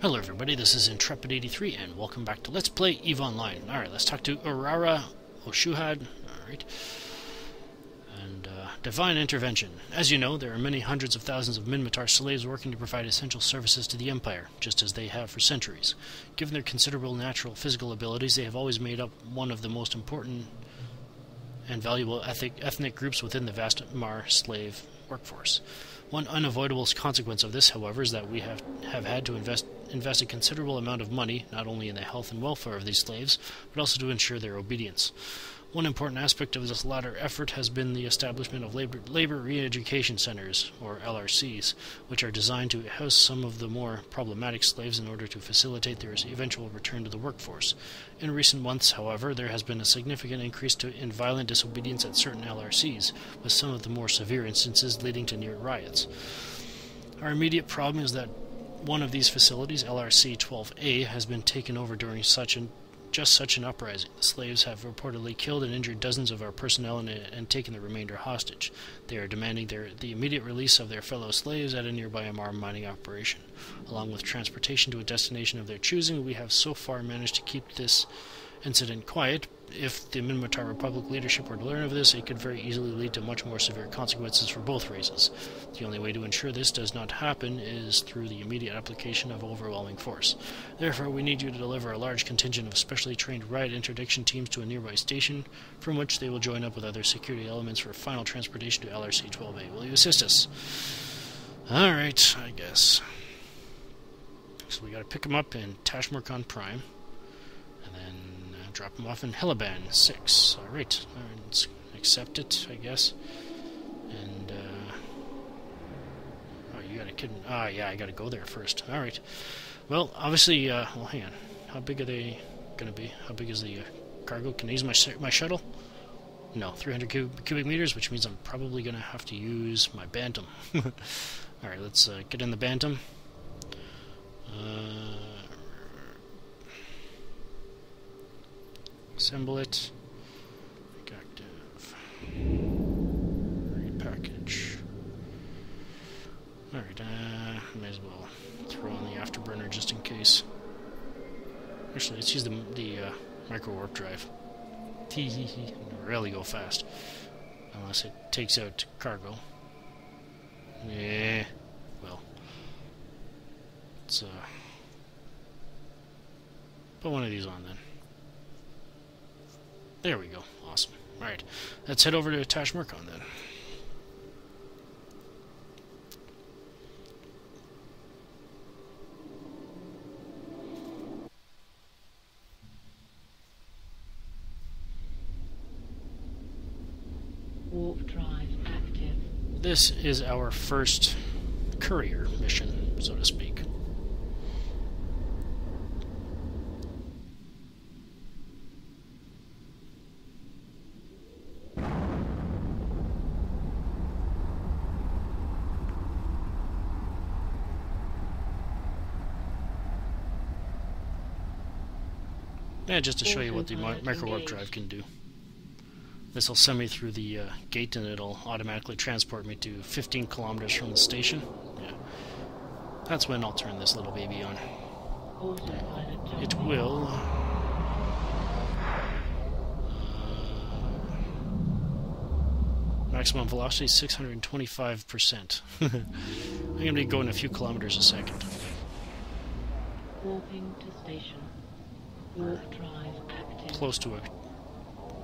Hello everybody, this is Intrepid83 and welcome back to Let's Play EVE Online. Alright, let's talk to Urara Oshuhad. Alright. And Divine Intervention. As you know, there are many hundreds of thousands of Minmatar slaves working to provide essential services to the Empire, just as they have for centuries. Given their considerable natural physical abilities, they have always made up one of the most important and valuable ethnic groups within the vast Mar slave workforce. One unavoidable consequence of this, however, is that we have had to invest a considerable amount of money, not only in the health and welfare of these slaves, but also to ensure their obedience. One important aspect of this latter effort has been the establishment of labor re-education centers, or LRCs, which are designed to house some of the more problematic slaves in order to facilitate their eventual return to the workforce. In recent months, however, there has been a significant increase in violent disobedience at certain LRCs, with some of the more severe instances leading to near riots. Our immediate problem is that one of these facilities, LRC 12A, has been taken over during just such an uprising. The slaves have reportedly killed and injured dozens of our personnel and taken the remainder hostage. They are demanding the immediate release of their fellow slaves at a nearby Amar mining operation. Along with transportation to a destination of their choosing, we have so far managed to keep this incident quiet. If the Minmatar Republic leadership were to learn of this, it could very easily lead to much more severe consequences for both races. The only way to ensure this does not happen is through the immediate application of overwhelming force. Therefore, we need you to deliver a large contingent of specially trained riot interdiction teams to a nearby station, from which they will join up with other security elements for final transportation to LRC 12A. Will you assist us? Alright, I guess. So we gotta pick him up in Tashmurkhan Prime, and then drop him off in Heliban 6. Alright, let's accept it, I guess. And, oh, you gotta kid. Ah, yeah, I gotta go there first. Alright. Well, obviously, well, hang on. How big are they gonna be? How big is the cargo? Can I use my shuttle? No, 300 cubic meters, which means I'm probably gonna have to use my Bantam. Alright, let's get in the Bantam. Assemble it. Active. Repackage. Alright, may as well throw on the afterburner just in case. Actually, let's use the micro warp drive. Really go fast. Unless it takes out cargo. Yeah. Well. Let's put one of these on then. There we go. Awesome. Alright. Let's head over to Tashmurkhan then. Warp drive active. This is our first courier mission, so to speak. Yeah, just to show you what the micro warp drive can do. This will send me through the gate and it'll automatically transport me to 15 kilometers from the station. Yeah. That's when I'll turn this little baby on. It will... maximum velocity 625%. I'm going to be going a few kilometers a second. Warping to station. Warp drive active. Close to a...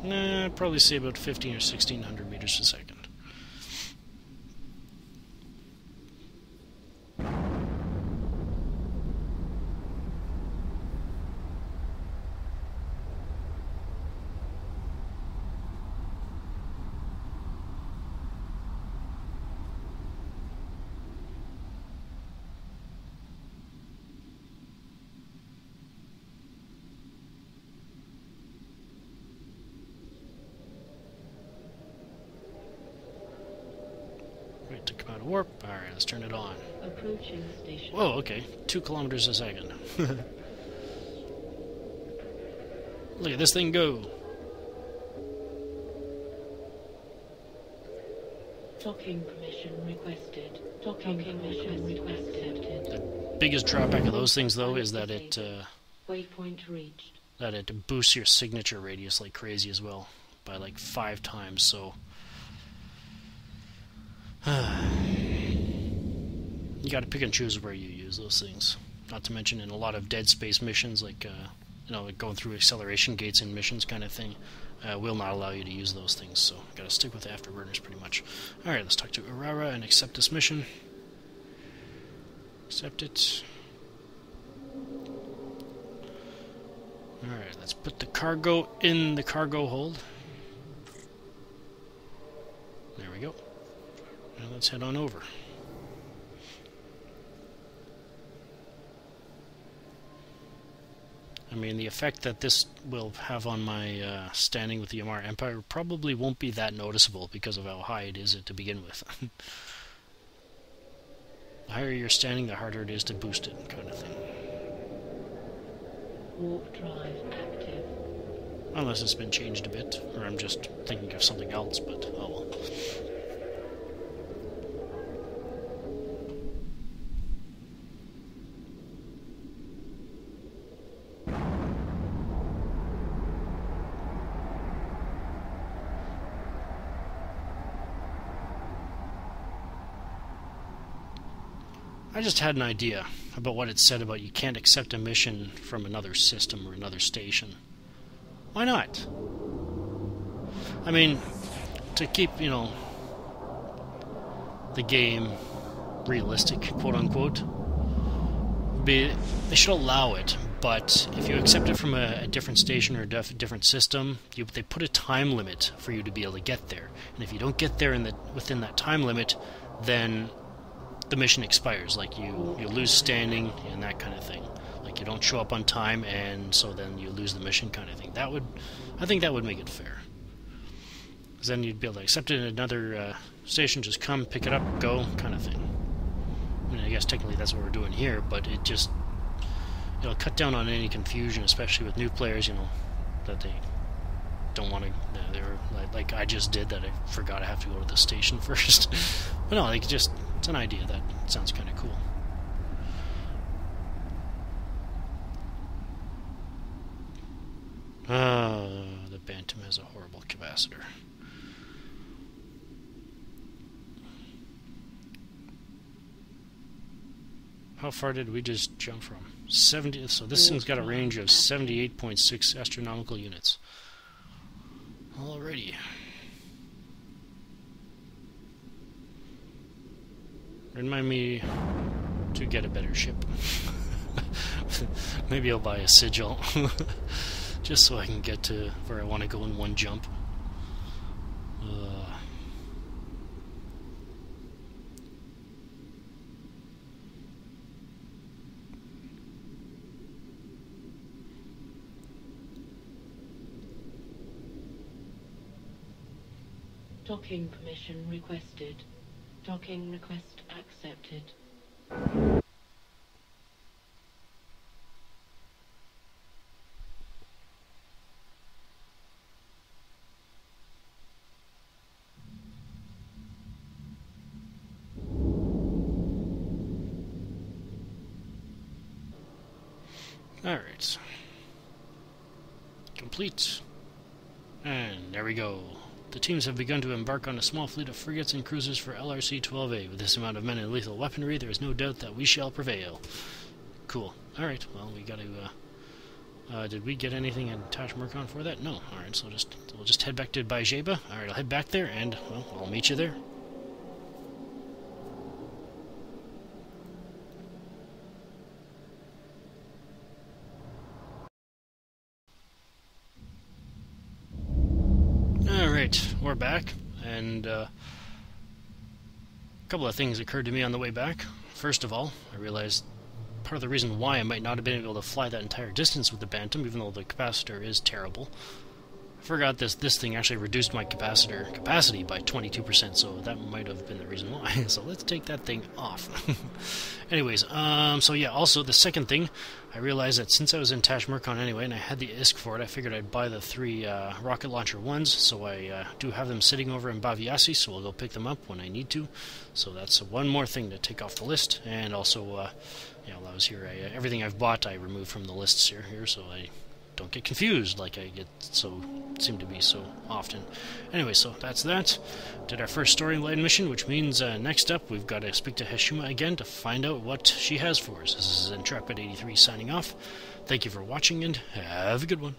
Nah, I'd probably say about 15 or 1600 meters a second. Wait to come out of warp. Alright, let's turn it on. Approaching station. Whoa, okay. 2 kilometers a second. Look at this thing go. Docking permission requested. Docking permission requested. biggest drawback of those things, though, is that it Waypoint reached. boosts your signature radius like crazy as well, by like 5 times. So you got to pick and choose where you use those things. Not to mention in a lot of Dead Space missions, like like going through acceleration gates in missions kind of thing, will not allow you to use those things. So got to stick with the afterburners pretty much. All right, let's talk to Aurora and accept this mission. Accept it. All right, let's put the cargo in the cargo hold. There we go. And let's head on over. I mean, the effect that this will have on my standing with the Yamar Empire probably won't be that noticeable because of how high it is to begin with. The higher you're standing, the harder it is to boost it, kind of thing. Warp drive active. Unless it's been changed a bit, or I'm just thinking of something else, but oh well. I just had an idea about what it said about you can't accept a mission from another system or another station. Why not? I mean, to keep, the game realistic, quote-unquote, they should allow it, but if you accept it from a different station or a different system, they put a time limit for you to be able to get there. And if you don't get there within that time limit, then the mission expires. Like you lose standing and that kind of thing. Like you don't show up on time, and so then you lose the mission, kind of thing. I think that would make it fair. Because then you'd be able to accept it in another station, just come, pick it up, go, kind of thing. I mean, I guess technically that's what we're doing here, but it just it'll cut down on any confusion, especially with new players. That they don't want to. They're like I just did that. I forgot I have to go to the station first. But no, it's an idea that sounds kind of cool. The Bantam has a horrible capacitor. How far did we just jump from? 70. So this thing's got a range of 78.6 astronomical units. Alrighty. Remind me to get a better ship. Maybe I'll buy a sigil. Just so I can get to where I want to go in one jump. Docking permission requested. Docking request accepted. Alright. Complete. And there we go. The teams have begun to embark on a small fleet of frigates and cruisers for LRC-12A. With this amount of men and lethal weaponry, there is no doubt that we shall prevail. Cool. Alright, well, we gotta, did we get anything in Tashmerkon for that? No. Alright, so we'll just head back to Bajeba. Alright, I'll head back there, and, well, I'll meet you there. Alright, we're back, and a couple of things occurred to me on the way back. First of all, I realized part of the reason why I might not have been able to fly that entire distance with the Bantam, even though the capacitor is terrible. I forgot this thing actually reduced my capacitor capacity by 22%, so that might have been the reason why. So let's take that thing off. Anyways, so yeah, also the second thing, I realized that since I was in Tashmurkon anyway, and I had the ISK for it, I figured I'd buy the 3 rocket launcher ones, so I do have them sitting over in Baviasi, so I'll go pick them up when I need to. So that's one more thing to take off the list, and also, while I was here, everything I've bought I removed from the lists here, so I don't get confused like I seem to be so often. Anyway, so that's that. Did our first storyline mission, which means next up we've got to speak to Heshima again to find out what she has for us. This is Intrepid 83 signing off. Thank you for watching and have a good one.